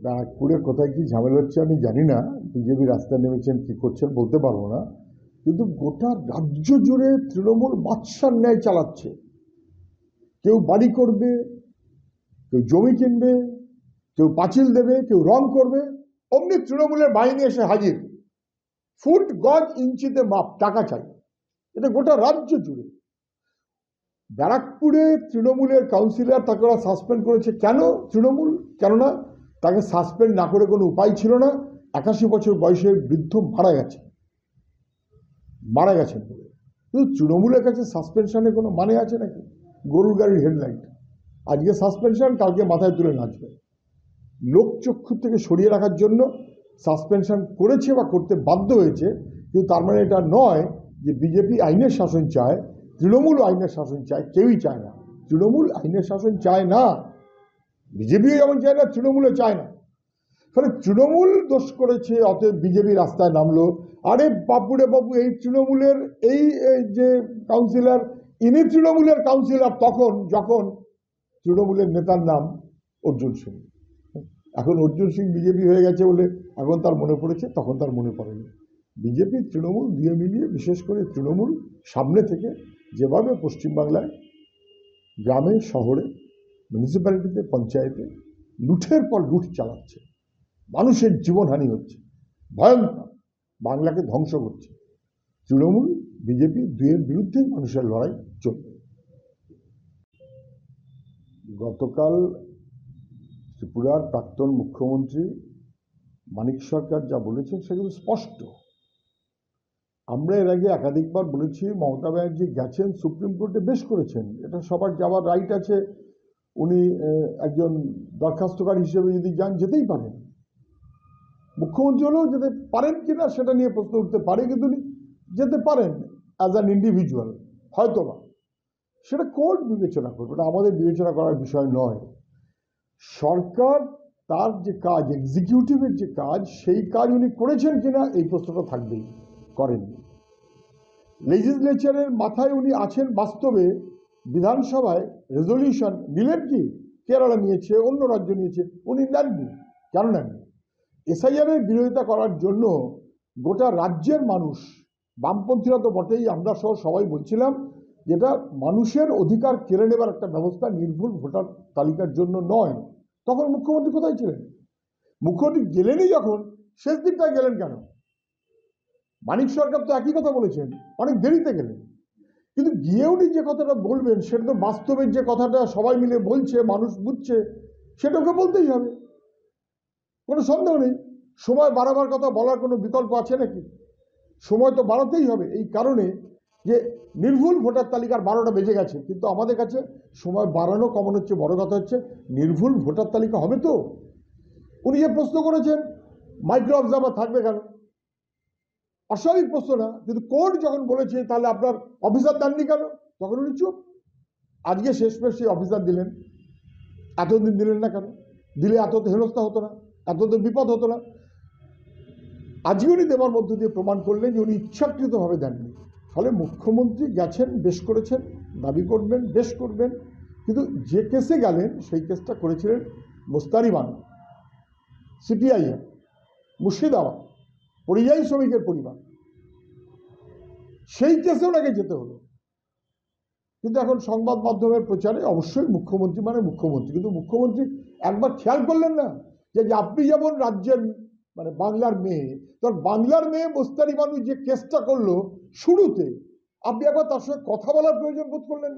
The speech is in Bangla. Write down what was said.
নাগপুরে কোথায় কি ঝামেলা হচ্ছে আমি জানি না, বিজেপি রাস্তায় নেমেছেন কি করছেন বলতে পারবো না, কিন্তু গোটা রাজ্য জুড়ে তৃণমূল বাদশার ন্যায় চালাচ্ছে। কেউ বাড়ি করবে, কেউ জমি কিনবে, কেউ পাঁচিল দেবে, কেউ রং করবে, অমনি তৃণমূলের বাহিনী এসে হাজির। ফুট গজ ইঞ্চিতে মাপ, টাকা চাই। এটা গোটা রাজ্য জুড়ে। ব্যারাকপুরে তৃণমূলের কাউন্সিলর তাকে ওরা সাসপেন্ড করেছে। কেন তৃণমূল? কেননা তাকে সাসপেন্ড না করে কোনো উপায় ছিল না। 81 বছর বয়সের বৃদ্ধ মারা গেছেন বলে। কিন্তু তৃণমূলের কাছে সাসপেনশনে কোনো মানে আছে নাকি? গরুর গাড়ির হেডলাইট, আজকে সাসপেনশন, কালকে মাথায় তুলে নাচবে। লোকচক্ষু থেকে সরিয়ে রাখার জন্য সাসপেনশন করেছে বা করতে বাধ্য হয়েছে, কিন্তু তার মানে এটা নয় যে বিজেপি আইনের শাসন চায়, তৃণমূল আইনের শাসন চায়। কেউই চায় না। তৃণমূল আইনের শাসন চায় না, বিজেপিও যেমন চায় না, তৃণমূলও চায় না। ফলে তৃণমূল দোষ করেছে, অতএব বিজেপি রাস্তায় নামলো। আরে বাপুরে বাবু, এই তৃণমূলের এই যে কাউন্সিলর, ইনি তৃণমূলের কাউন্সিলর তখন যখন তৃণমূলের নেতার নাম অর্জুন সিং। এখন অর্জুন সিং বিজেপি হয়ে গেছে বলে এখন তার মনে পড়েছে, তখন তার মনে পড়েনি। বিজেপি তৃণমূল দুয়ে মিলিয়ে, বিশেষ করে তৃণমূল সামনে থেকে যেভাবে পশ্চিমবাংলায় গ্রামে শহরে মিউনিসিপ্যালিটিতে পঞ্চায়েতে লুঠের পর লুঠ চালাচ্ছে, মানুষের জীবনহানি হচ্ছে, ভয়ঙ্কর, বাংলাকে ধ্বংস করছে। তৃণমূল বিজেপি দুয়ের বিরুদ্ধেই মানুষের লড়াই চলবে। গতকাল ত্রিপুরার প্রাক্তন মুখ্যমন্ত্রী মানিক সরকার যা বলেছেন সেগুলো স্পষ্ট। আমরা এর আগে একাধিকবার বলেছি, মমতা ব্যানার্জি গেছেন সুপ্রিম কোর্টে, বেশ করেছেন, এটা সবার যাওয়ার রাইট আছে। উনি একজন দরখাস্তকারী হিসেবে যদি যান, যেতেই পারেন। মুখ্যমন্ত্রী হলেও যেতে পারেন কিনা সেটা নিয়ে প্রশ্ন উঠতে পারে, কিন্তু উনি যেতে পারেন অ্যাজ অ্যান ইন্ডিভিজুয়াল, হয়তোবা। সেটা কোর্ট বিবেচনা করবে, এটা আমাদের বিবেচনা করার বিষয় নয়। সরকার তার যে কাজ, এক্সিকিউটিভের যে কাজ, সেই কাজ উনি করেছেন কিনা এই প্রশ্নটা থাকবেই, করেননি। লেজিসলেচারের মাথায় উনি আছেন বাস্তবে। বিধানসভায় রেজলিউশন নিলেন কি? কেরালা নিয়েছে, অন্য রাজ্য নিয়েছে, উনি নেননি। কেন নেননি? এসআইআরের বিরোধিতা করার জন্য গোটা রাজ্যের মানুষ, বামপন্থীরা তো বটেই, আমরা সহ সবাই বলছিলাম যেটা মানুষের অধিকার কেড়ে নেবার একটা ব্যবস্থা, নির্ভুল ভোটার তালিকার জন্য নয়। তখন মুখ্যমন্ত্রী কোথায় ছিলেন? মুখ্যমন্ত্রী গেলেনই যখন, শেষ দিকটায় গেলেন কেন? মানিক সরকার তো একই কথা বলেছেন, অনেক দেরিতে গেলেন। কিন্তু গিয়ে উনি যে কথাটা বলবেন, সেটা তো বাস্তবের যে কথাটা সবাই মিলে বলছে, মানুষ বুঝছে, সেটাকে বলতেই হবে, কোনো সন্দেহ নেই। সময় বাড়াবার কথা বলার কোনো বিকল্প আছে নাকি? সময় তো বাড়াতেই হবে, এই কারণে যে নির্ভুল ভোটার তালিকার 12টা বেজে গেছে, কিন্তু আমাদের কাছে সময় বাড়ানো কমানো হচ্ছে বড় কথা, হচ্ছে নির্ভুল ভোটার তালিকা হবে তো। উনি যে প্রশ্ন করেছেন মাইক্রো অবজার্ভার থাকবে কেন, অস্বাভাবিক প্রশ্ন না, কিন্তু কোর্ট যখন বলেছে তাহলে আপনার অফিসার দেননি কেন, তখন উনি চুপ। আজকে শেষমেশ সেই অফিসার দিলেন, এতদিন দিলেন না কেন? দিলে এত তো হেনস্থা হতো না, এত তো বিপদ হতো না। আজকে উনি দেওয়ার মধ্য দিয়ে প্রমাণ করলেন যে উনি ইচ্ছাকৃতভাবে দেননি। ফলে মুখ্যমন্ত্রী গেছেন, বেশ করেছেন, দাবি করবেন, বেশ করবেন, কিন্তু যে কেসে গেলেন সেই কেসটা করেছিলেন মোস্তারিবান, সিপিআইএম, মুর্শিদাবাদ, পরিযায়ী শ্রমিকের পরিবার, সেই কেসে ওনাকে যেতে হলো। কিন্তু এখন সংবাদ মাধ্যমের প্রচারে অবশ্যই মুখ্যমন্ত্রী মানে মুখ্যমন্ত্রী, কিন্তু মুখ্যমন্ত্রী একবার খেয়াল করলেন না যে আপনি যেমন রাজ্যের মানে বাংলার মেয়ে, তোর বাংলার মেয়ে মোস্তারিবানু যে কেসটা করলো শুরুতে, আপনি একবার তার সঙ্গে কথা বলার প্রয়োজন বোধ করলেন না?